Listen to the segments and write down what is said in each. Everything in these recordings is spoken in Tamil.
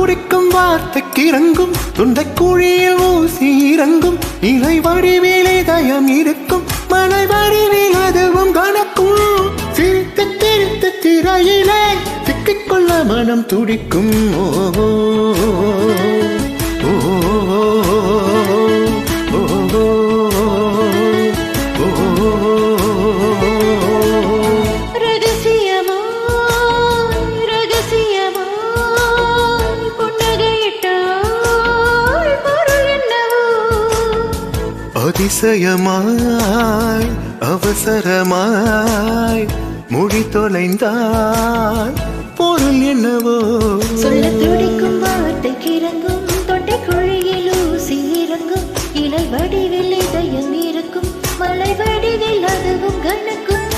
துடிக்கும் வார்த்தைக்கு இறங்கும் துண்டை குழியில் ஊசி இறங்கும் இலை வடிவில் இதயம் இருக்கும் மலை வடிவில் அதுவும் கணக்கும் சிரித்து திரித்து திரையிலே சிக்கிக்கொள்ள மனம் துடிக்கும் ஓ அதிசயமாய் அவசரமாய் மொழி தொலைந்தால் பொருள் என்னவோ சொல்ல துடிக்கும் வார்த்தைக்கு இறங்கும் தொண்டை குழியில் ஊசி இறங்கும் இலை வடிவில் இதயம் இருக்கும் மலை வடிவில் அதுவும் கணக்கும்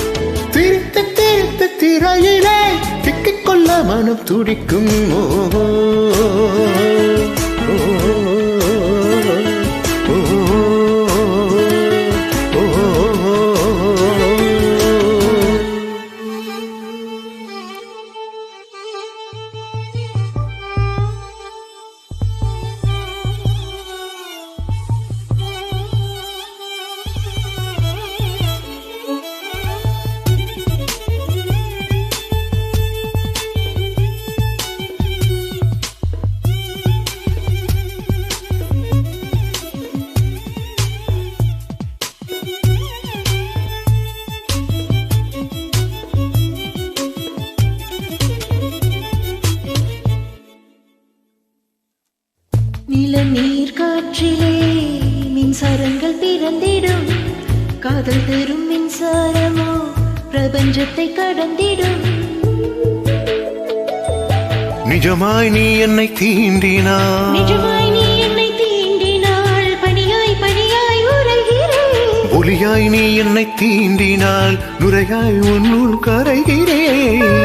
திரித்து திரித்து திரையிலே சிக்கிக்கொள்ள மனம் துடிக்கும் ஓ நில நீர் காற்றிலே மின்சாரங்கள் பிறந்திடும் காதல் பெறும் மின்சாரமோ பிரபஞ்சத்தை கடந்திடும் நிஜமாய் நீ என்னை தீண்டினாய் நிஜமாய் நீ என்னை தீண்டினாள் பனியாய் பனியாய் உறைகிறேன் ஒளியாய் நீ என்னை தீண்டினால் நுரையாய் உன்னுள் கரைகிறேன்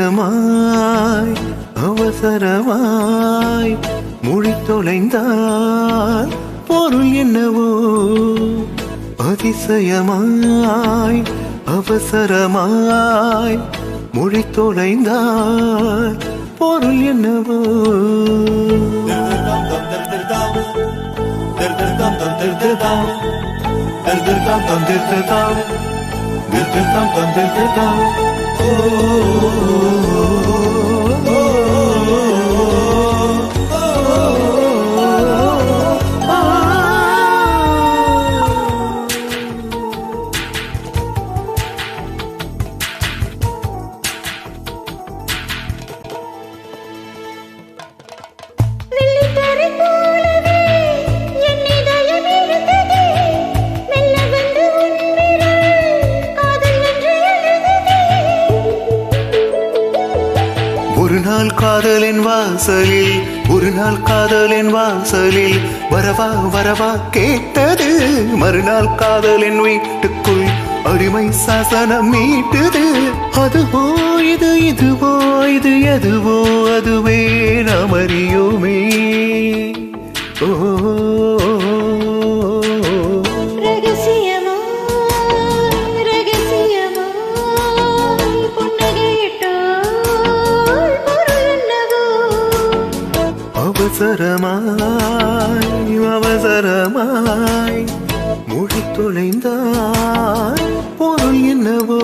அதிசயமாய் அவசரமாய் மொழி தொலைந்தால் பொருள் என்னவோ அதிசயமாய் அவசரமாய் மொழி தொலைந்தால் பொருள் என்னவோ ஒரு நாள் காதலின் வாசலில் ஒரு நாள் காதலின் வாசலில் வரவா வரவா கேட்டது மறுநாள் காதலின் வீட்டுக்குள் அடிமை சாசனம் மீட்டது அதுவோ இது இதுவோ இது எதுவோ அதுவே நாம் அறியோமே ஓ அவசரமாய் அவசரமாய் மொழி தொலைந்தால் பொருள் என்னவோ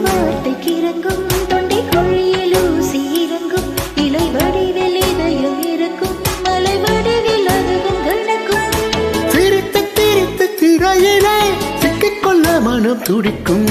வார்த்தைக்கு இறங்கும் தொண்டை குழியில் ஊசி இறங்கும் இலை வடிவில் இதயம் இருக்கும் மலை வடிவில் அதுவும் கணக்கும் திரித்து திரித்து திரையிலே சிக்கிக்கொள்ள மனம் துடிக்கும்